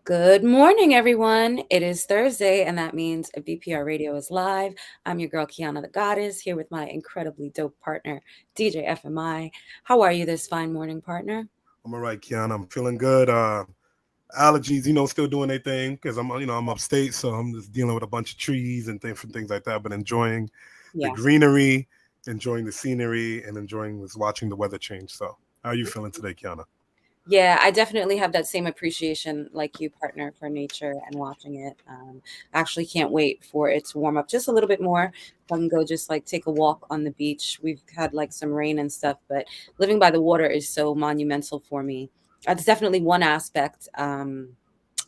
Good morning, everyone. It is Thursday, and that means a VPR radio is live. I'm your girl, Qianathegoddess, here with my incredibly dope partner, DJFmi. How are you this fine morning, partner? I'm all right, Kiana. I'm feeling good. Allergies, still doing their thing because I'm upstate, so I'm just dealing with a bunch of trees and things like that. But enjoying the Yeah. greenery, enjoying the scenery, and enjoying this watching the weather change. So, how are you feeling today, Kiana? Yeah, I definitely have that same appreciation like you, partner, for nature and watching it. Actually can't wait for it to warm up just a little bit more. So I can go just like take a walk on the beach. We've had like some rain and stuff, but living by the water is so monumental for me. That's definitely one aspect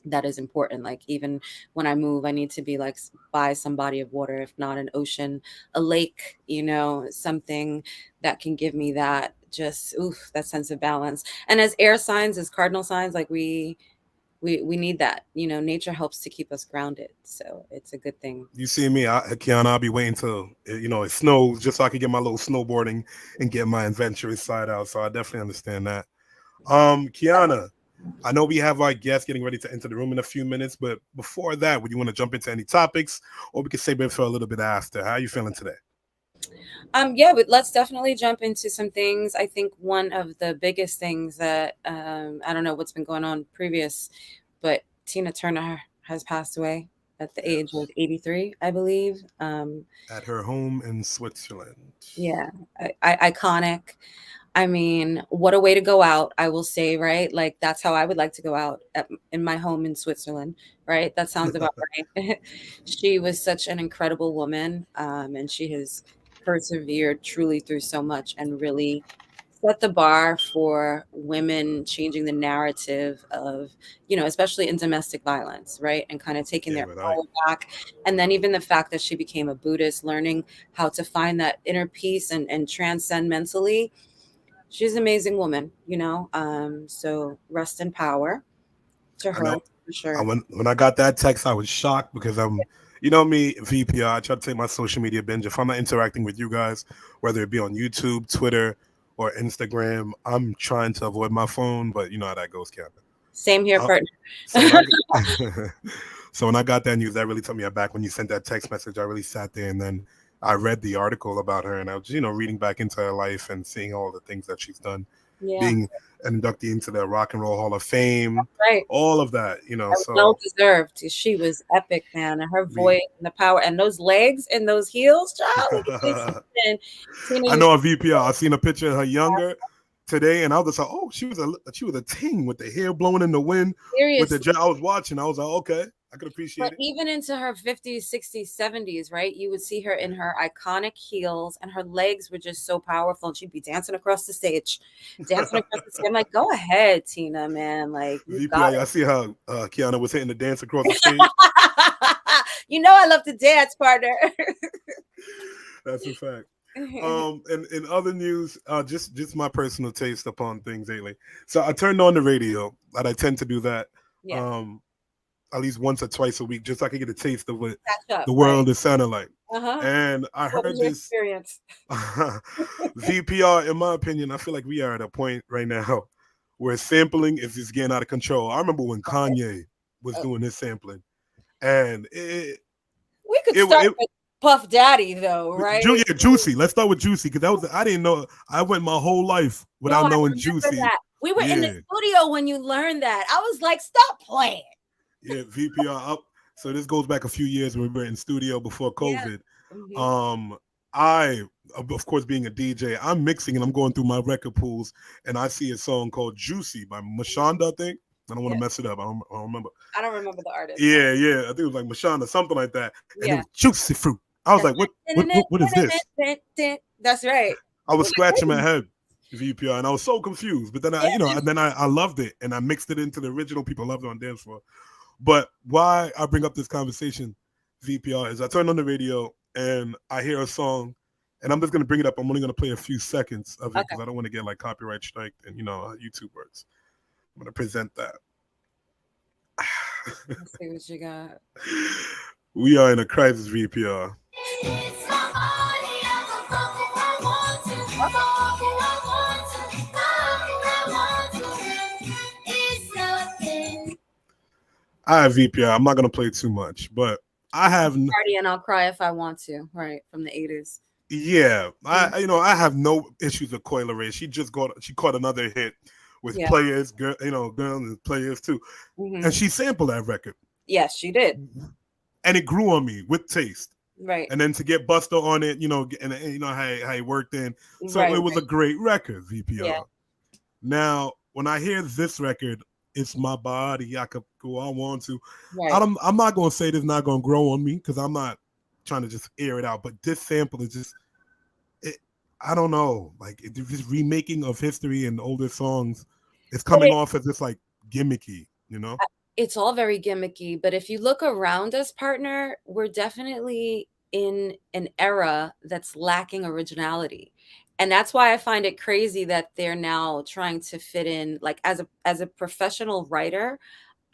that is important. Like even when I move, I need to be like by some body of water, if not an ocean, a lake, something that can give me that just that sense of balance. And as air signs, as cardinal signs, like we need that. Nature helps to keep us grounded, so it's a good thing. You see me, Kiana. I'll be waiting till it snows just so I can get my little snowboarding and get my adventurous side out. So I definitely understand that. Kiana, I know we have our guests getting ready to enter the room in a few minutes, but before that, would you want to jump into any topics, or we could save it for a little bit after? How are you feeling today? Yeah, but let's definitely jump into some things. I think one of the biggest things that I don't know what's been going on previous, but Tina Turner has passed away at the age of Yes. 83, I believe. At her home in Switzerland. Yeah, iconic. I mean, what a way to go out, I will say, right? Like that's how I would like to go out in my home in Switzerland, right? That sounds about right. She was such an incredible woman, and she has persevered truly through so much and really set the bar for women changing the narrative of, especially in domestic violence, right? And kind of taking Yeah, their but power back. And then even the fact that she became a Buddhist, learning how to find that inner peace and transcend mentally. She's an amazing woman, so rest in power to I her know. for sure. When I got that text, I was shocked because you know me, VPR. I try to take my social media binge. If I'm not interacting with you guys, whether it be on YouTube, Twitter, or Instagram, I'm trying to avoid my phone. But you know how that goes, Captain. Same here, Uh, partner. so when I so when I got that news, that really took me aback. When you sent that text message, I really sat there and then I read the article about her, and I was reading back into her life and seeing all the things that she's done, Yeah, being an inductee into the Rock and Roll Hall of Fame, right. all of that. And well So deserved. She was epic, man. And her we. voice and the power and those legs and those heels, child. Let me tell you something. Tina I used know to a VPR. I seen a picture of her younger today, and I was just like, oh, she was a ting with the hair blowing in the wind with the seriously. jet. I was watching. I was like, okay, I could But appreciate it. even into her 50s, 60s, 70s, right? You would see her in her iconic heels, and her legs were just so powerful. And she'd be dancing across the stage, dancing across the stage. I'm like, go ahead, Tina, man. Like, you got VPI, I see how Kiana was hitting the dance across the stage. it. I love to dance, partner. That's a fact. And in other news, just my personal taste upon things lately. So I turned on the radio, and I tend to do that Yeah, um, at least once or twice a week, just so I can get a taste of what catch up, the right? world is sounding like. Uh-huh. And I What was heard your this experience? VPR. In my opinion, I feel like we are at a point right now where sampling is just getting out of control. I remember when Kanye was Oh, doing his sampling, and it we could it, start it with Puff Daddy, though, right? Yeah, Juicy. Let's start with Juicy because that was I didn't know. I went my whole life No, without I knowing remember Juicy. that. We were in the Yeah, studio when you learned that. I was like, stop playing. yeah. VPR up. So this goes back a few years when we were in studio before Yeah. COVID. Hmm. Um, I, of course, being a DJ, I'm mixing and I'm going through my record pools, and I see a song called "Juicy" by Mashonda. I think I don't want to Yeah. mess it up. I don't remember. I don't remember the artist. No. Yeah. I think it was like Mashonda, something like that, and it Yeah. was "Juicy Fruit." I was That's like, what is this? right. That's right. I was We're like, scratching my wait. head, VPR, and I was so confused. But then I loved it, and I mixed it into the original. People loved it on dance floor. But why I bring up this conversation, VPR, is I turn on the radio and I hear a song, and I'm just gonna bring it up. I'm only gonna play a few seconds of it Okay. because I don't want to get like copyright strike and how YouTube works. I'm gonna present that. Let's see what you got. We are in a crisis, VPR. I have VPR. I'm not gonna play too much, but I have Party and I'll cry if I want to. Right from the 80s. yeah. Mhm. I have no issues with Coil Ray. She caught another hit with Yeah. players, girl, girls and players too, Hmm. and she sampled that record, Yes, she did. and it grew on me with taste. Right. And then to get Buster on it, and you know how he worked in, so Right. it was a Right. great record, Yeah. VPR. Now, when I hear this record, it's my body. I could go I want to. Right. I'm not gonna say this not gonna grow on me because I'm not trying to just air it out. But this sample is just it. I don't know, like this remaking of history and older songs. It's But coming off as just like gimmicky, you know. it's all very gimmicky, but if you look around us, partner, we're definitely in an era that's lacking originality. And that's why I find it crazy that they're now trying to fit in, like, as a professional writer,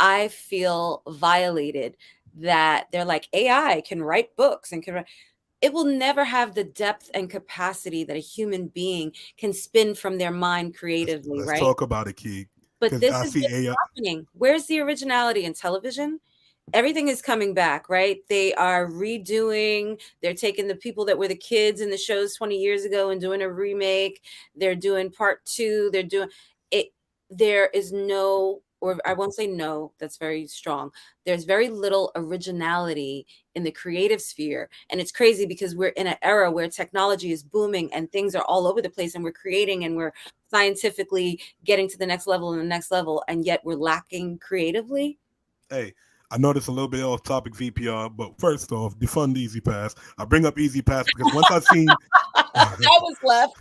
I feel violated that they're like, AI can write books and it will never have the depth and capacity that a human being can spin from their mind creatively, Let's right? talk about it, Key, But because this I is see what's AI. happening. Where's the originality in television? Everything is coming back, right? They are redoing, they're taking the people that were the kids in the shows 20 years ago and doing a remake. They're doing part two. They're doing it. There is no, or I won't say no, that's very strong. There's very little originality in the creative sphere. And it's crazy because we're in an era where technology is booming and things are all over the place and we're creating and we're scientifically getting to the next level and the next level. And yet we're lacking creatively. Hey, I know this a little bit off topic, VPR, but first off, defund Easy Pass. I bring up Easy Pass because once I seen I was left.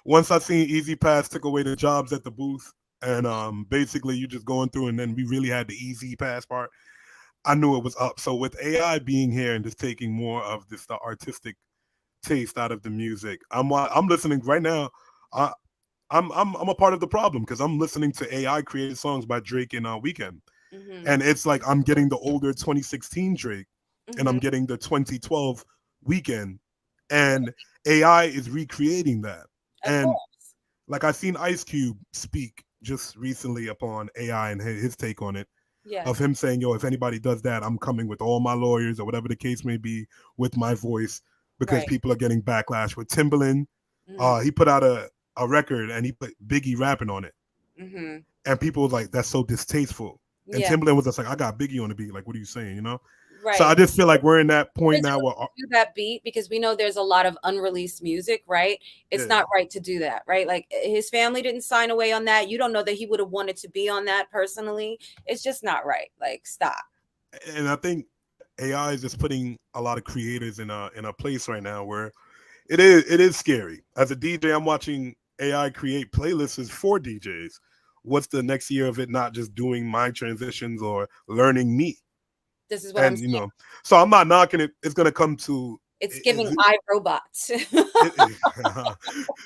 once I seen Easy Pass took away the jobs at the booth, and basically you just going through, and then we really had the Easy Pass part. I knew it was up. So with AI being here and just taking more of this the artistic taste out of the music, I'm listening right now. I, I'm a part of the problem because I'm listening to AI created songs by Drake and Weekend, Hmm. and it's like I'm getting the older 2016 Drake, and I'm Hmm. getting the 2012 Weekend, and AI is recreating that. Of And course. like I've seen Ice Cube speak just recently upon AI and his take on it, of Yes. him saying, "Yo, if anybody does that, I'm coming with all my lawyers or whatever the case may be with my voice because Right. people are getting backlash." With Timbaland, Hmm. he put out a record and he put Biggie rapping on it, Hmm. and people was like, "That's so distasteful." And Yeah. Timbaland was just like, "I got Biggie on the beat. Like, what are you saying?" You know. So I Right. just feel like we're in that point His now right where, to do that beat because we know there's a lot of unreleased music, right? It's yeah, not right to do that, right? Like his family didn't sign away on that. You don't know that he would have wanted to be on that personally. It's just not right. Like, stop. and I think AI is just putting a lot of creators in a place right now where it is scary. As a DJ, I'm watching AI create playlists for DJs. What's the next year of it not just doing my transitions or learning me? This is what I'm And saying. so I'm not knocking it. It's gonna come to It's giving it, iRobots. it, it,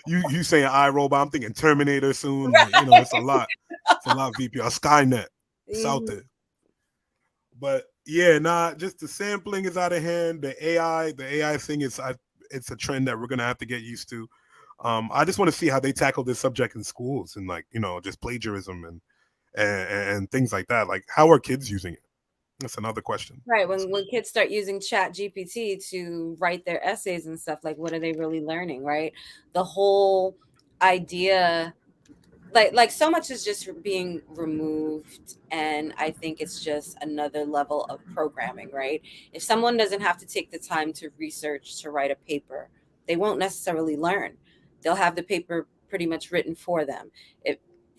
you saying iRobot? I'm thinking Terminator soon. Like Right. it's a lot. It's a lot. VPR Skynet. It's out Mhm. there. But yeah, nah. Just the sampling is out of hand. The AI thing it's a trend that we're gonna have to get used to. I just want to see how they tackle this subject in schools and like just plagiarism and things like that. Like how are kids using it? That's another question. Right. When kids start using Chat GPT to write their essays and stuff, like what are they really learning, right? The whole idea, like so much is just being removed, and I think it's just another level of programming, right? If someone doesn't have to take the time to research to write a paper, they won't necessarily learn. They'll have the paper pretty much written for them.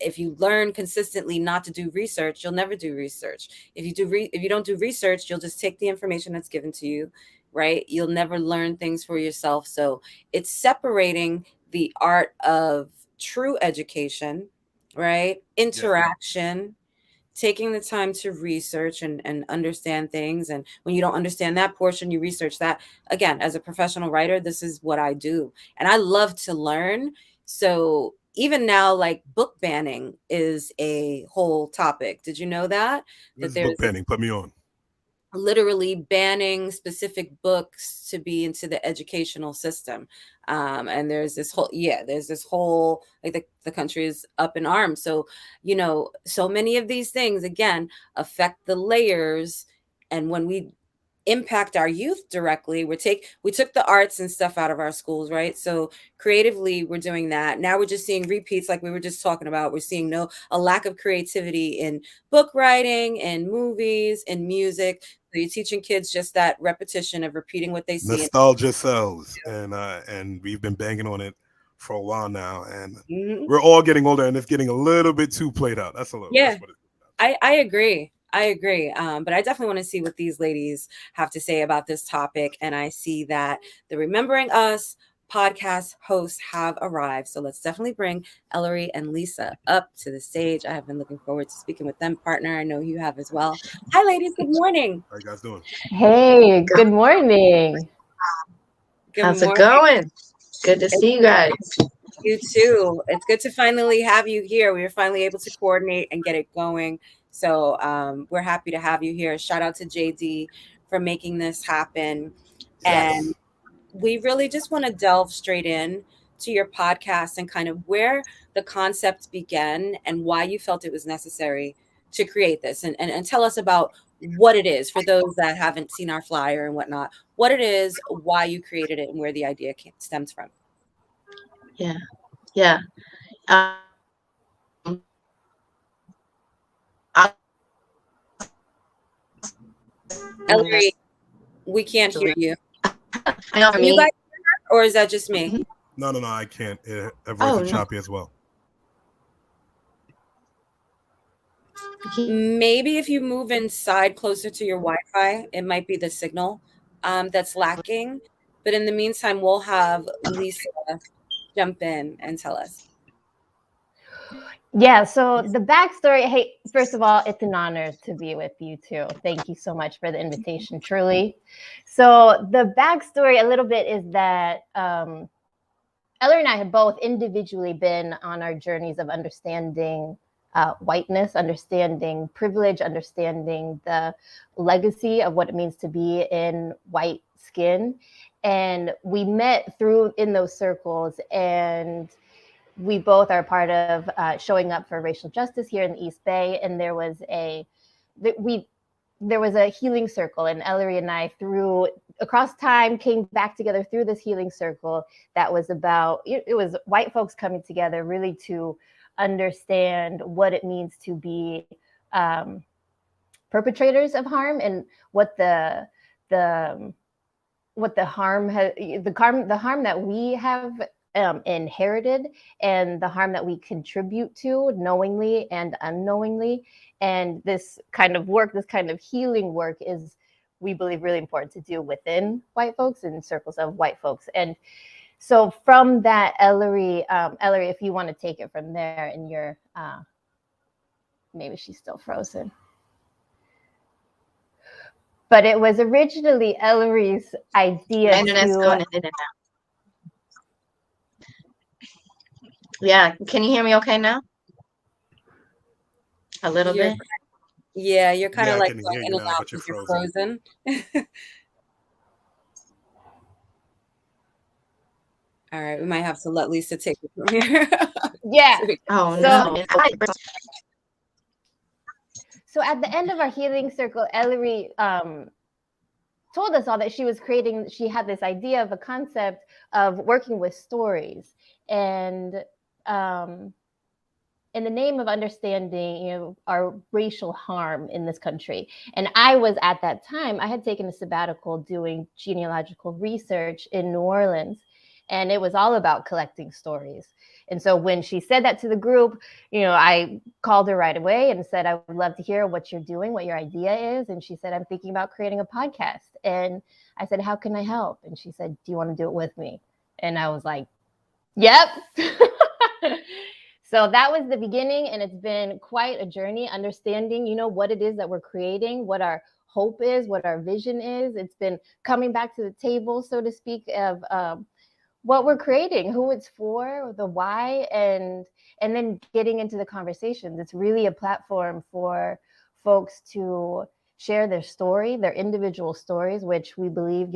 If you learn consistently not to do research, you'll never do research. If you don't do research, you'll just take the information that's given to you, right? You'll never learn things for yourself. So it's separating the art of true education, right? Yeah, Interaction, taking the time to research and understand things. And when you don't understand that portion, you research that. Again, as a professional writer, this is what I do. And I love to learn. So even now, like book banning is a whole topic. Did you know that? this That is book there's banning. Put me on. literally banning specific books to be into the educational system. And there's this whole, like, the country is up in arms. So, so many of these things, again, affect the layers. And when we impact our youth directly, we took the arts and stuff out of our schools, right? So creatively we're doing that. Now we're just seeing repeats, like we were just talking about. We're seeing a lack of creativity in book writing and movies and music. So you're teaching kids just that repetition of repeating what they see. Nostalgia sells, and we've been banging on it for a while now, and Mhm. we're all getting older, and it's getting a little bit too played out. That's what it is. I agree. I agree. But I definitely want to see what these ladies have to say about this topic. And I see that the Remembering Us podcast hosts have arrived. So let's definitely bring Ellery and Lisa up to the stage. I have been looking forward to speaking with them, partner. I know you have as well. Hi, ladies. Good morning. How you guys doing? Hey, good morning. How's it going? Good to see you guys. You too. It's good to finally have you here. We were finally able to coordinate and get it going. So we're happy to have you here. Shout out to JD for making this happen. Yes. And we really just want to delve straight in to your podcast and kind of where the concept began and why you felt it was necessary to create this, and tell us about what it is for those that haven't seen our flyer and whatnot, what it is, why you created it, and where the idea stems from. Yeah. Ellery, we can't hear you. I know for Can you me. guys hear her, or is that just me? No, I can't. Everyone's choppy as well. Maybe if you move inside closer to your Wi-Fi, it might be the signal that's lacking. But in the meantime, we'll have Lisa jump in and tell us. Yeah, so the backstory, hey, first of all, it's an honor to be with you too. Thank you so much for the invitation, truly. So the backstory a little bit is that Ellery and I have both individually been on our journeys of understanding whiteness, understanding privilege, understanding the legacy of what it means to be in white skin. And we met through in those circles, and we both are part of showing up for racial justice here in the East Bay. And there was a healing circle, and Ellery and I, through across time, came back together through this healing circle that was about, it was white folks coming together really to understand what it means to be perpetrators of harm, and what the harm that we have inherited, and the harm that we contribute to knowingly and unknowingly. And this kind of work, this kind of healing work, is, we believe, really important to do within white folks and circles of white folks. And so from that, Ellery, if you want to take it from there, and you're maybe she's still frozen. But it was originally Ellery's idea. My internet's going in and out. Yeah, can you hear me okay now? A little bit? Yeah, you're kind of like going in and out because you're frozen. All right, we might have to let Lisa take it from here. Yeah. Oh, no. So at the end of our healing circle, Ellery told us all that she had this idea of a concept of working with stories. And in the name of understanding, our racial harm in this country. And I was, at that time, I had taken a sabbatical doing genealogical research in New Orleans. And it was all about collecting stories. And so when she said that to the group, I called her right away and said, I would love to hear what you're doing, what your idea is. And she said, I'm thinking about creating a podcast. And I said, how can I help? And she said, do you want to do it with me? And I was like, yep. So that was the beginning. And it's been quite a journey understanding, what it is that we're creating, what our hope is, what our vision is. It's been coming back to the table, so to speak, of what we're creating, who it's for, the why, and then getting into the conversations. It's really a platform for folks to share their story, their individual stories, which we believe,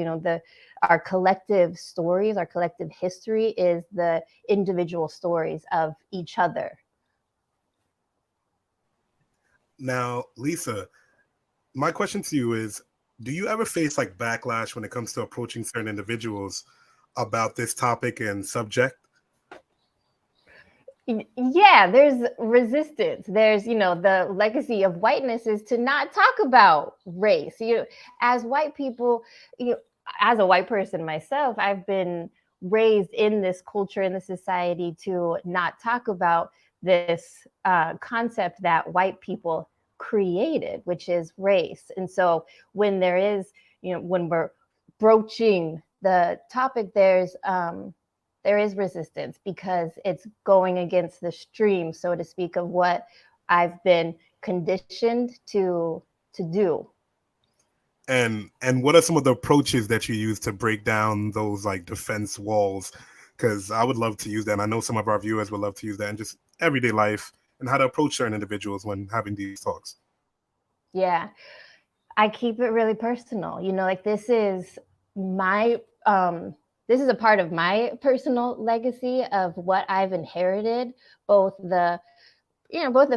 our collective stories, our collective history is the individual stories of each other. Now, Lisa, my question to you is, do you ever face like backlash when it comes to approaching certain individuals about this topic and subject? Yeah, there's resistance. There's, the legacy of whiteness is to not talk about race. As white people, as a white person myself, I've been raised in this culture, in the society, to not talk about this concept that white people created, which is race. And so when there is, when we're broaching the topic, there is resistance because it's going against the stream, so to speak, of what I've been conditioned to do. And what are some of the approaches that you use to break down those like defense walls? Because I would love to use that. And I know some of our viewers would love to use that in just everyday life and how to approach certain individuals when having these talks. Yeah, I keep it really personal. Like this is my this is a part of my personal legacy of what I've inherited, both the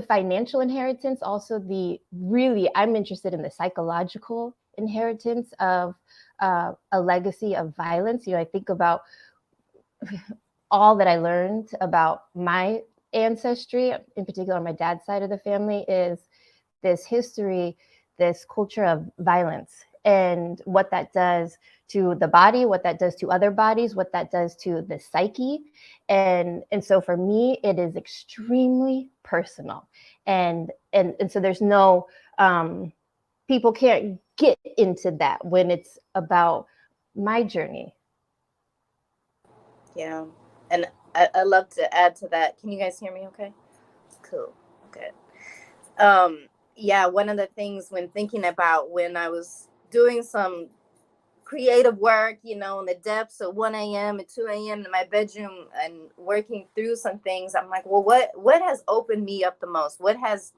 financial inheritance, also I'm interested in the psychological inheritance of a legacy of violence. I think about all that I learned about my ancestry, in particular on my dad's side of the family, is this history, this culture of violence, and what that does to the body, what that does to other bodies, what that does to the psyche. And so for me, it is extremely personal. And so there's no, people can't get into that when it's about my journey. Yeah. And I love to add to that. Can you guys hear me okay? Cool. Good. Yeah, one of the things when thinking about when I was doing some creative work, in the depths of 1 a.m. and 2 a.m. in my bedroom and working through some things, I'm like, well, what has opened me up the most? What has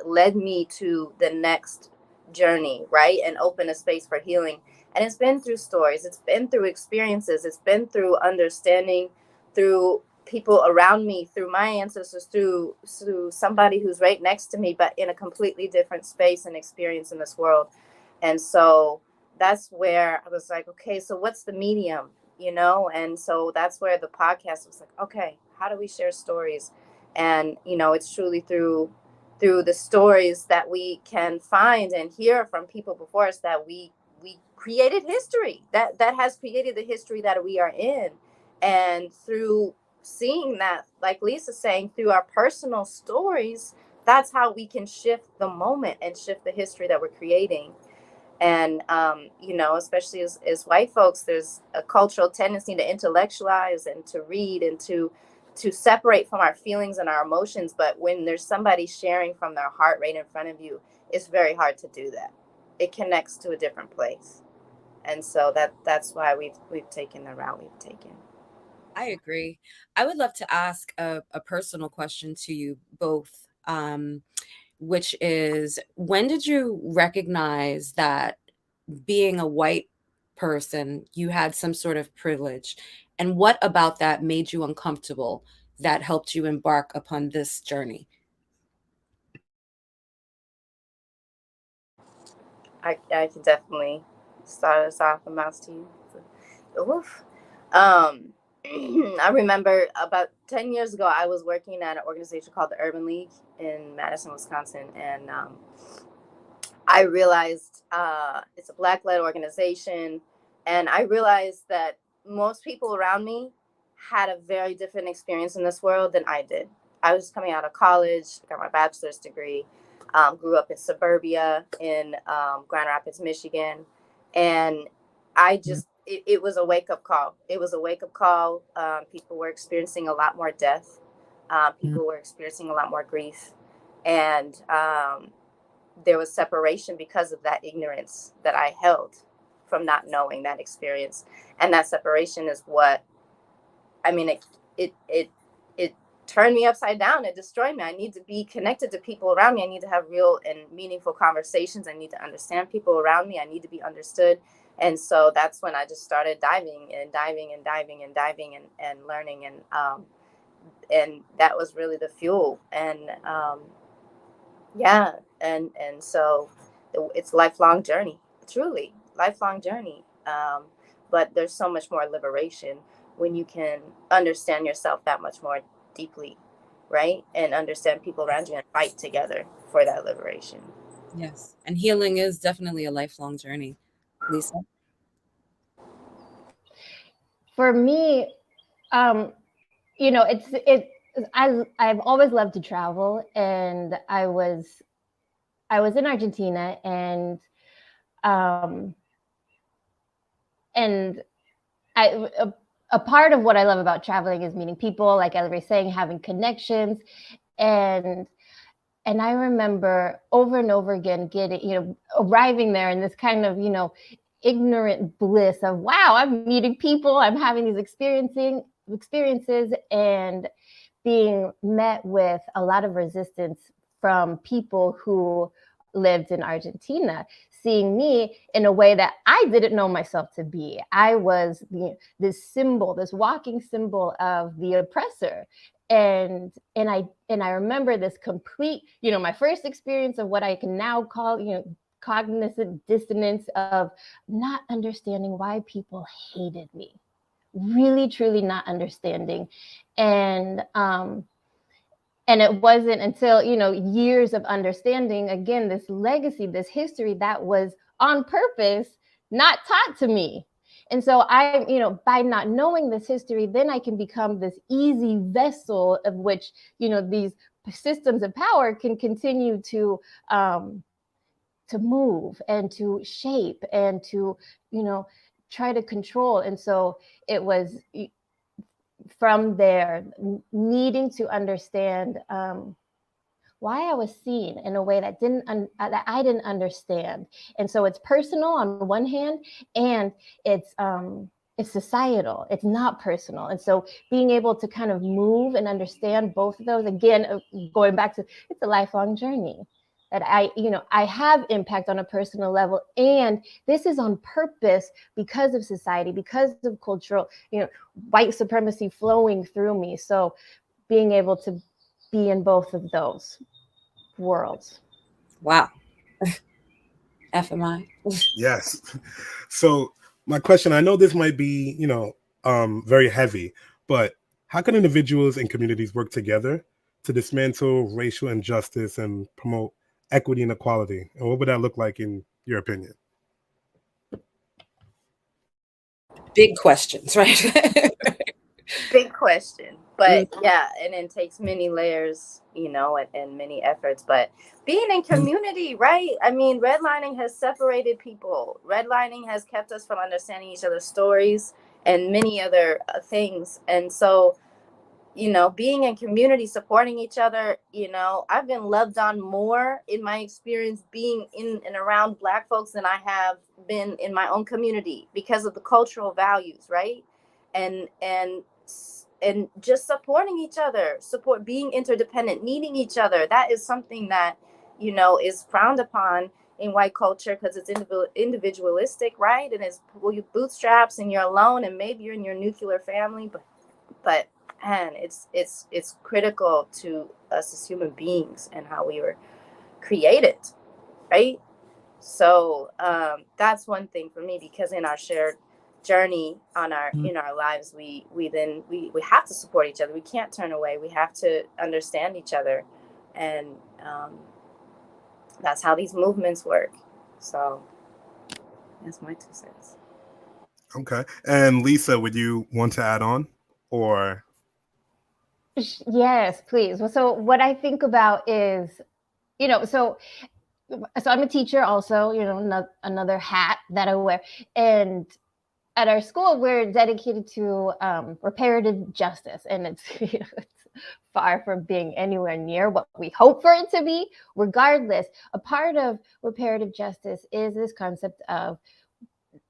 led me to the next journey, right? And open a space for healing. And it's been through stories. It's been through experiences. It's been through understanding, through people around me, through my ancestors, through somebody who's right next to me, but in a completely different space and experience in this world. And so that's where I was like, okay, so what's the medium, And so that's where the podcast was like, okay, how do we share stories? And, it's truly through the stories that we can find and hear from people before us that we created history that has created the history that we are in. And through seeing that, like Lisa's saying, through our personal stories, that's how we can shift the moment and shift the history that we're creating. And, especially as white folks, there's a cultural tendency to intellectualize and to read and to separate from our feelings and our emotions. But when there's somebody sharing from their heart right in front of you, it's very hard to do that. It connects to a different place. And so that's why we've taken the route we've taken. I agree. I would love to ask a personal question to you both, which is, when did you recognize that being a white person, you had some sort of privilege? And what about that made you uncomfortable that helped you embark upon this journey? I can definitely start us off and mouse to you. Oof. I remember about 10 years ago, I was working at an organization called the Urban League in Madison, Wisconsin. And I realized it's a Black-led organization. And I realized that most people around me had a very different experience in this world than I did. I was coming out of college, got my bachelor's degree, grew up in suburbia in Grand Rapids, Michigan. And I just, it was a wake-up call. It was a wake-up call. People were experiencing a lot more death. People were experiencing a lot more grief. And there was separation because of that ignorance that I held from not knowing that experience. And that separation is what, I mean, it turn me upside down and destroy me. I need to be connected to people around me. I need to have real and meaningful conversations. I need to understand people around me. I need to be understood. And so that's when I just started diving and learning. And that was really the fuel. And yeah. And so it's a lifelong journey, truly lifelong journey. But there's so much more liberation when you can understand yourself that much more deeply, right? And understand people around you and fight together for that liberation. Yes. And healing is definitely a lifelong journey. Lisa? For me, you know, I've always loved to travel, and I was in Argentina, and a part of what I love about traveling is meeting people, like Ellery was saying, having connections. And I remember over and over again arriving there in this kind of, ignorant bliss of, wow, I'm meeting people, I'm having these experiences, and being met with a lot of resistance from people who lived in Argentina, seeing me in a way that I didn't know myself to be. I was this walking symbol of the oppressor. And I remember this complete, my first experience of what I can now call, cognitive dissonance of not understanding why people hated me, really, truly not understanding. And it wasn't until, years of understanding, again, this legacy, this history that was on purpose, not taught to me. And so by not knowing this history, then I can become this easy vessel of which, these systems of power can continue to move and to shape and to, try to control. And so it was from there needing to understand why I was seen in a way that I didn't understand. And so it's personal on one hand, and it's societal. It's not personal. And so being able to kind of move and understand both of those, again, going back to, it's a lifelong journey. That I have impact on a personal level, and this is on purpose because of society, because of cultural, white supremacy flowing through me. So being able to be in both of those worlds. Wow. FMI. Yes. So my question, I know this might be, very heavy, but how can individuals and communities work together to dismantle racial injustice and promote equity and equality? And what would that look like in your opinion? Big questions, right? Big question. But yeah, and it takes many layers, and many efforts. But being in community, right? I mean, redlining has separated people. Redlining has kept us from understanding each other's stories and many other things. And so, being in community, supporting each other, I've been loved on more in my experience being in and around Black folks than I have been in my own community because of the cultural values, right? And just supporting each other, being interdependent, needing each other. That is something that, is frowned upon in white culture because it's individualistic, right? And it's you bootstraps and you're alone, and maybe you're in your nuclear family, but man, it's critical to us as human beings and how we were created, right? So that's one thing for me, because in our shared journey in our lives, we have to support each other. We can't turn away. We have to understand each other, and that's how these movements work. So that's my 2 cents. Okay. And Lisa, would you want to add on, or? Yes, please. So what I think about is, so I'm a teacher also, another hat that I wear. And at our school, we're dedicated to reparative justice. And it's, it's far from being anywhere near what we hope for it to be. Regardless, a part of reparative justice is this concept of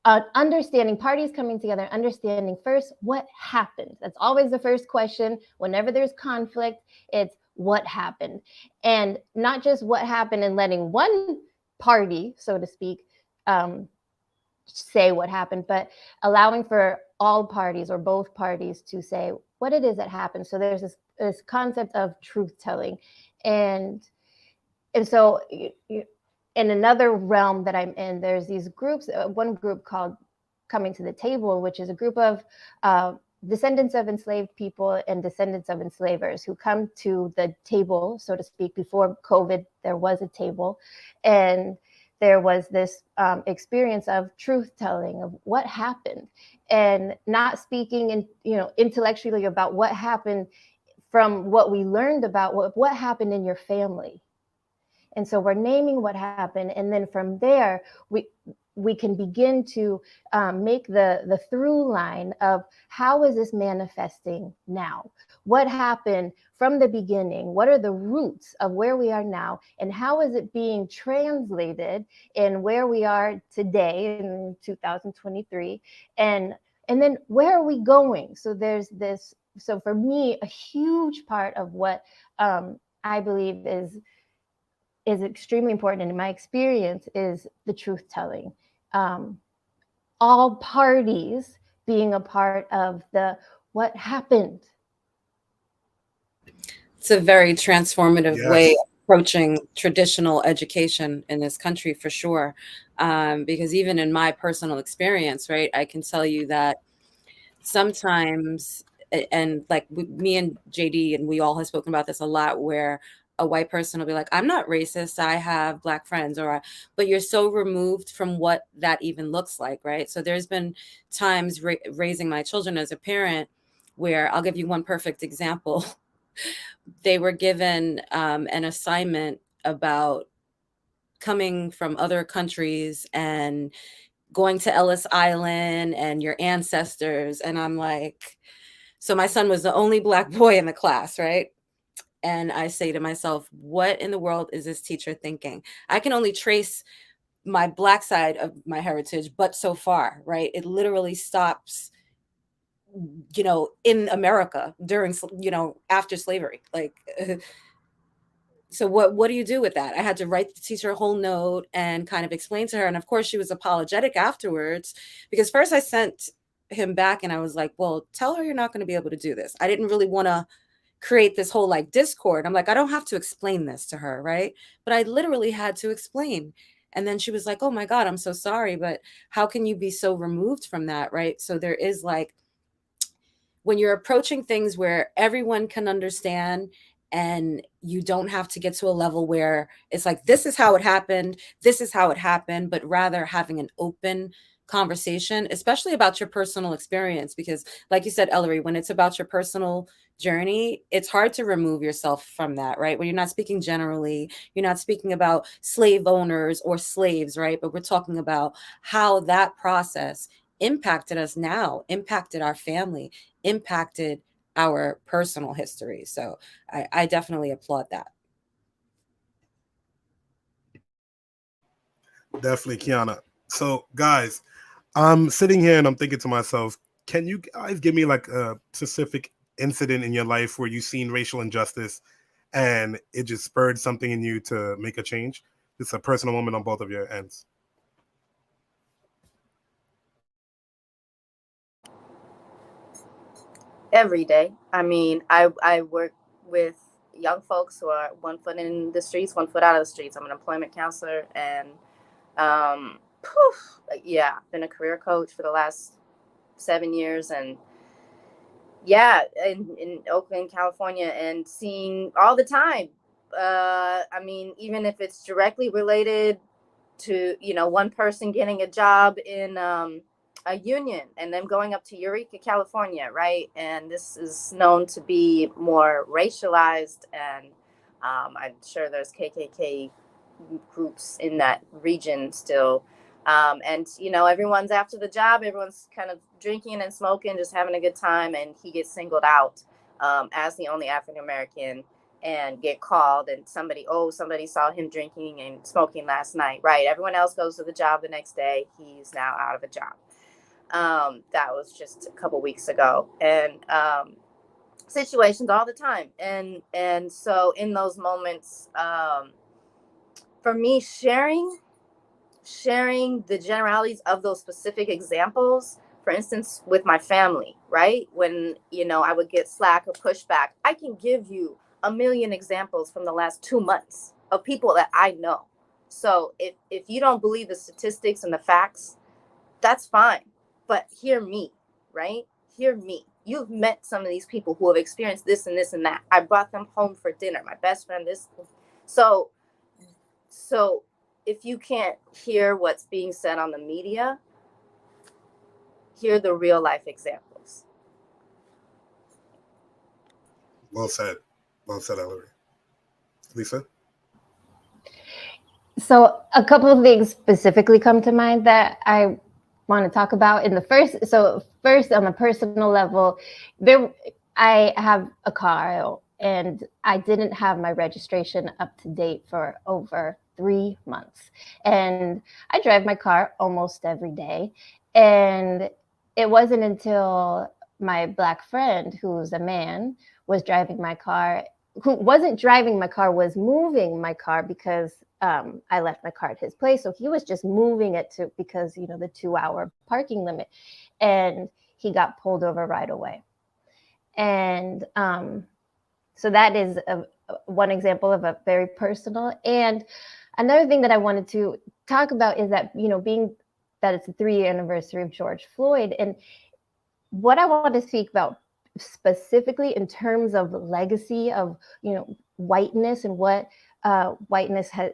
understanding, parties coming together, understanding first what happened. That's always the first question. Whenever there's conflict, it's what happened. And not just what happened and letting one party, so to speak, say what happened, but allowing for all parties or both parties to say what it is that happened. So there's this concept of truth telling. And so in another realm that I'm in, there's these groups, one group called Coming to the Table, which is a group of descendants of enslaved people and descendants of enslavers who come to the table, so to speak. Before COVID, there was a table, and there was this experience of truth telling of what happened, and not speaking intellectually about what happened from what we learned about what happened in your family. And so we're naming what happened, and then from there we can begin to make the through line of how is this manifesting now? What happened from the beginning? What are the roots of where we are now? And how is it being translated in where we are today in 2023? And then where are we going? So there's this, so for me, a huge part of what I believe is extremely important in my experience is the truth telling. All parties being a part of the what happened. It's a very transformative way of approaching traditional education in this country, for sure. Because even in my personal experience, right, I can tell you that sometimes, and like me and JD, and we all have spoken about this a lot, where a white person will be like, I'm not racist, I have Black friends, but you're so removed from what that even looks like, right? So there's been times raising my children as a parent where I'll give you one perfect example. They were given an assignment about coming from other countries and going to Ellis Island and your ancestors. And I'm like, so my son was the only Black boy in the class, right? And I say to myself, what in the world is this teacher thinking? I can only trace my Black side of my heritage, but so far, right? It literally stops, in America during, after slavery. Like, so what do you do with that? I had to write the teacher a whole note and kind of explain to her. And of course, she was apologetic afterwards, because first I sent him back and I was like, well, tell her you're not going to be able to do this. I didn't really want to create this whole like discord. I'm like, I don't have to explain this to her, right? But I literally had to explain. And then she was like, oh my God, I'm so sorry, but how can you be so removed from that, right? So there is like, when you're approaching things where everyone can understand, and you don't have to get to a level where it's like, this is how it happened, but rather having an open conversation, especially about your personal experience. Because like you said, Ellery, when it's about your personal journey, it's hard to remove yourself from that, right? When you're not speaking generally, you're not speaking about slave owners or slaves, right? But we're talking about how that process impacted us now, impacted our family, impacted our personal history. So I definitely applaud that. Definitely, Qiana. So, guys, I'm sitting here and I'm thinking to myself, can you guys give me like a specific incident in your life where you've seen racial injustice and it just spurred something in you to make a change? It's a personal moment on both of your ends. Every day. I mean, I work with young folks who are 1 foot in the streets, 1 foot out of the streets. I'm an employment counselor, and been a career coach for the last 7 years, and in Oakland, California, and seeing all the time. I mean, even if it's directly related to, one person getting a job in a union and then going up to Eureka, California, right? And this is known to be more racialized, and I'm sure there's KKK groups in that region still. And everyone's after the job, everyone's kind of drinking and smoking, just having a good time, and he gets singled out as the only African American and get called and somebody saw him drinking and smoking last night, right? Everyone else goes to the job the next day. He's now out of a job. That was just a couple weeks ago. And situations all the time. And so in those moments, for me, sharing the generalities of those specific examples, for instance, with my family, right? When, I would get slack or pushback, I can give you a million examples from the last 2 months of people that I know. So if you don't believe the statistics and the facts, that's fine. But hear me, right? Hear me. You've met some of these people who have experienced this and this and that. I brought them home for dinner. My best friend, this. So if you can't hear what's being said on the media, hear the real life examples. Well said. Well said, Ellery. Lisa? So a couple of things specifically come to mind that I want to talk about. First on a personal level, I have a car and I didn't have my registration up to date for over 3 months. And I drive my car almost every day. And it wasn't until my Black friend, who's a man, was driving my car, who wasn't driving my car, was moving my car because I left my car at his place. So he was just moving it because, the 2-hour parking limit. And he got pulled over right away. And so that is one example of a very personal. And another thing that I wanted to talk about is that, being that it's the 3-year anniversary of George Floyd, and what I want to speak about specifically in terms of legacy of, whiteness and what whiteness has,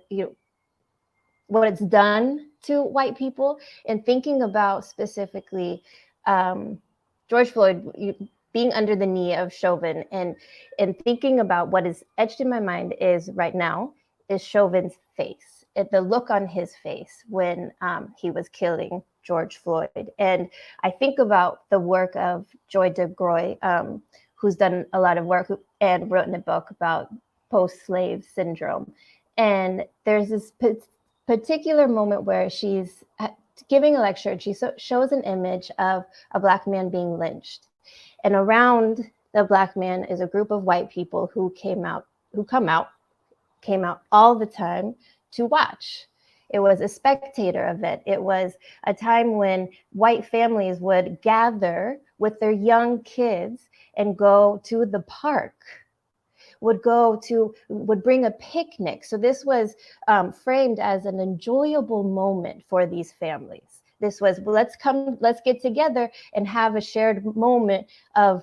what it's done to white people, and thinking about specifically George Floyd being under the knee of Chauvin, and thinking about what is etched in my mind is right now is Chauvin's face, the look on his face when he was killing George Floyd. And I think about the work of Joy DeGroy, who's done a lot of work and written a book about post-slave syndrome. And there's this particular moment where she's giving a lecture and she shows an image of a Black man being lynched. And around the Black man is a group of white people who came out all the time to watch. It was a spectator event. It was a time when white families would gather with their young kids and go to the park, would bring a picnic. So this was framed as an enjoyable moment for these families. This was, let's get together and have a shared moment of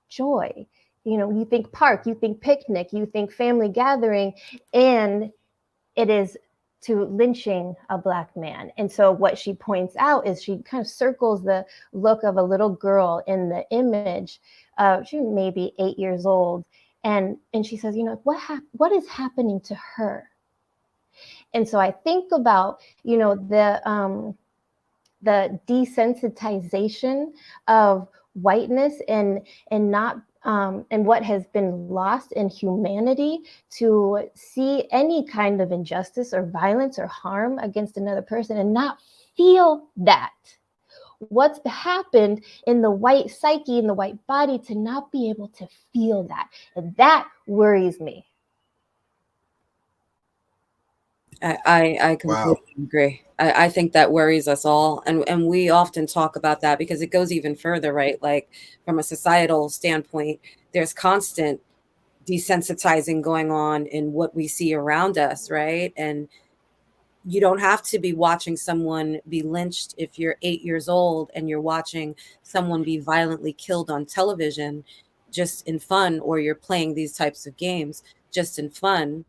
joy. You think park, you think picnic, you think family gathering, and it is to lynching a Black man. And so what she points out is she kind of circles the look of a little girl in the image. She may be 8 years old. And she says, what is happening to her? And so I think about, the desensitization of whiteness and not and what has been lost in humanity to see any kind of injustice or violence or harm against another person and not feel that. What's happened in the white psyche, in the white body, to not be able to feel that. And that worries me. I completely agree. I think that worries us all. And we often talk about that because it goes even further, right? Like from a societal standpoint, there's constant desensitizing going on in what we see around us, right? And you don't have to be watching someone be lynched if you're 8 years old and you're watching someone be violently killed on television just in fun, or you're playing these types of games just in fun,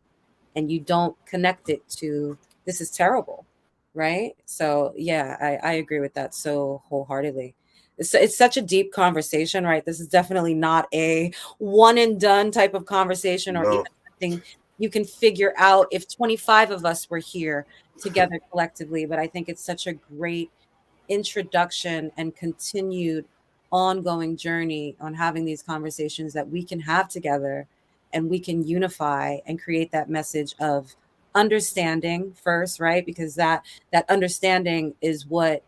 and you don't connect it to this is terrible, right? So yeah, I agree with that so wholeheartedly. It's such a deep conversation, right? This is definitely not a one and done type of conversation, or even something you can figure out if 25 of us were here together collectively. But I think it's such a great introduction and continued ongoing journey on having these conversations that we can have together and we can unify and create that message of understanding first, right? Because that understanding is what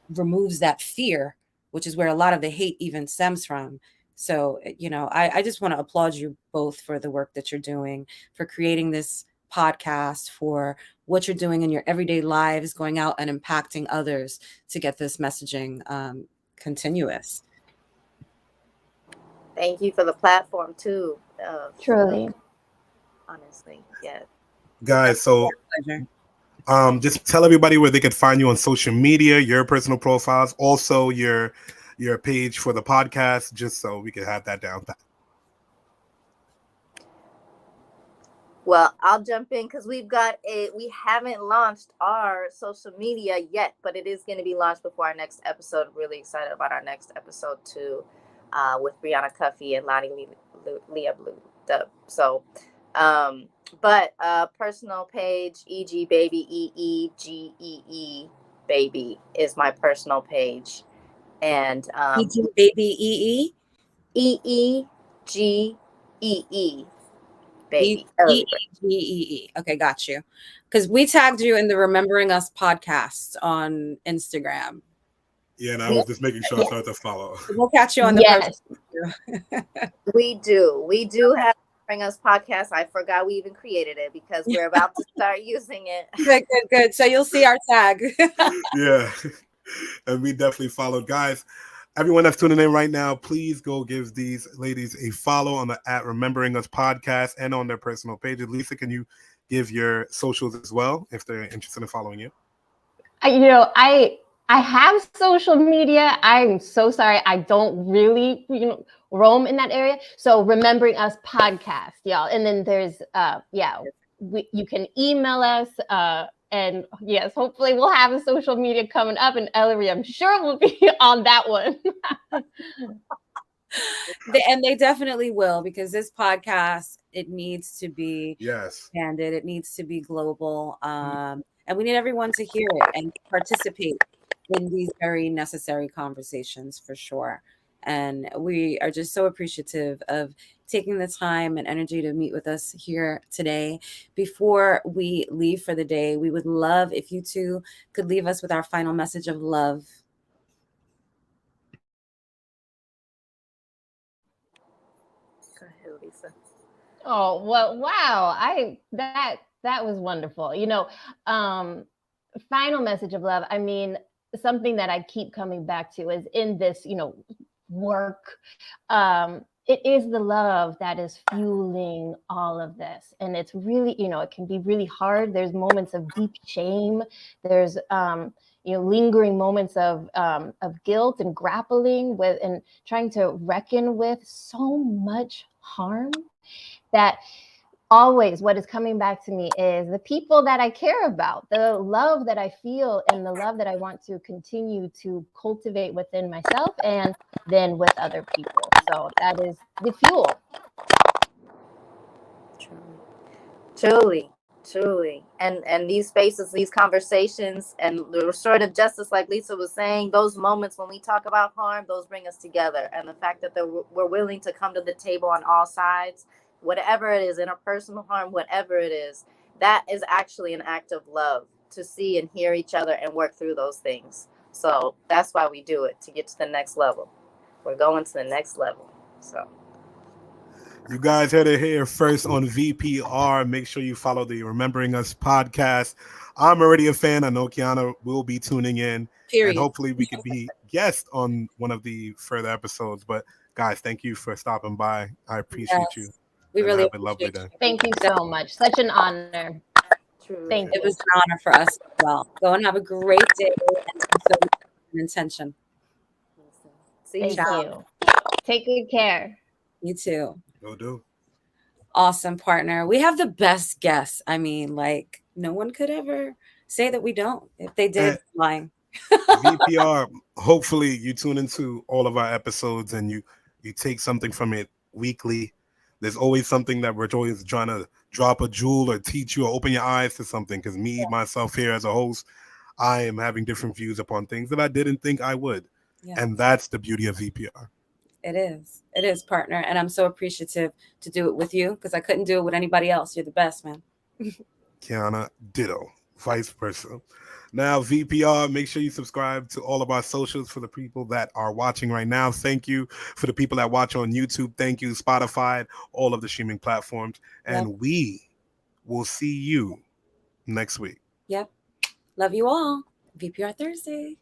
removes that fear, which is where a lot of the hate even stems from. So, I just want to applaud you both for the work that you're doing, for creating this podcast, for what you're doing in your everyday lives, going out and impacting others to get this messaging continuous. Thank you for the platform too. Truly. Honestly, yeah. Guys, so just tell everybody where they could find you on social media, your personal profiles, also your page for the podcast, just so we can have that down pat. Well, I'll jump in because we haven't launched our social media yet, but it is going to be launched before our next episode. Really excited about our next episode too, with Brianna Cuffey and Lonnie Leah Blue Dub. So, but personal page, E.G. Baby, EEGEE Baby is my personal page. And E.G. Baby, EEGEE Baby. EEGEE. Okay, got you. Because we tagged you in the Remembering Us podcast on Instagram. Yeah, and I was just making sure I started to follow. We'll catch you on the We do have Bring Us podcast. I forgot we even created it because we're about to start using it. Good. So you'll see our tag. Yeah, and we definitely followed. Guys, everyone that's tuning in right now, please go give these ladies a follow on the @Remembering Us podcast and on their personal pages. Lisa, can you give your socials as well if they're interested in following you? I have social media. I'm so sorry. I don't really, roam in that area. So Remembering Us podcast, y'all. And then there's, you can email us. And yes, hopefully we'll have a social media coming up. And Ellery, I'm sure will be on that one. And they definitely will, because this podcast, it needs to be expanded. It needs to be global. And we need everyone to hear it and participate in these very necessary conversations, for sure. And we are just so appreciative of taking the time and energy to meet with us here today. Before we leave for the day, we would love if you two could leave us with our final message of love. Go ahead, Lisa. Oh, well, wow. That was wonderful. Final message of love. I mean, something that I keep coming back to is in this, work. It is the love that is fueling all of this. And it's really, it can be really hard. There's moments of deep shame. There's, lingering moments of guilt and grappling with and trying to reckon with so much harm that always what is coming back to me is the people that I care about, the love that I feel, and the love that I want to continue to cultivate within myself and then with other people. So that is the fuel. Truly. And these spaces, these conversations, and the restorative justice, like Lisa was saying, those moments when we talk about harm, those bring us together. And the fact that we're willing to come to the table on all sides, whatever it is, interpersonal harm, whatever it is, that is actually an act of love, to see and hear each other and work through those things. So that's why we do it, to get to the next level. We're going to the next level. So you guys heard it here first on VPR. Make sure you follow the Remembering Us podcast. I'm already a fan. I know Qiana will be tuning in. Period. And hopefully we could be guest on one of the further episodes. But guys, thank you for stopping by. I appreciate you. We really have a lovely day. Thank you so much. Such an honor. Thank you. It was an honor for us as well. Go and have a great day and intention. Thank you. Take good care. You too. Go do. Awesome, partner. We have the best guests. I mean, like, no one could ever say that we don't. If they did, lying. VPR, hopefully you tune into all of our episodes and you take something from it weekly. There's always something that we're always trying to drop a jewel or teach you or open your eyes to something. Because myself here as a host, I am having different views upon things that I didn't think I would. Yeah. And that's the beauty of VPR. It is, partner. And I'm so appreciative to do it with you because I couldn't do it with anybody else. You're the best, man. Qiana, ditto, vice versa. Now, VPR, make sure you subscribe to all of our socials for the people that are watching right now. Thank you for the people that watch on YouTube. Thank you, Spotify, all of the streaming platforms. And we will see you next week. Yep. Love you all. VPR Thursday.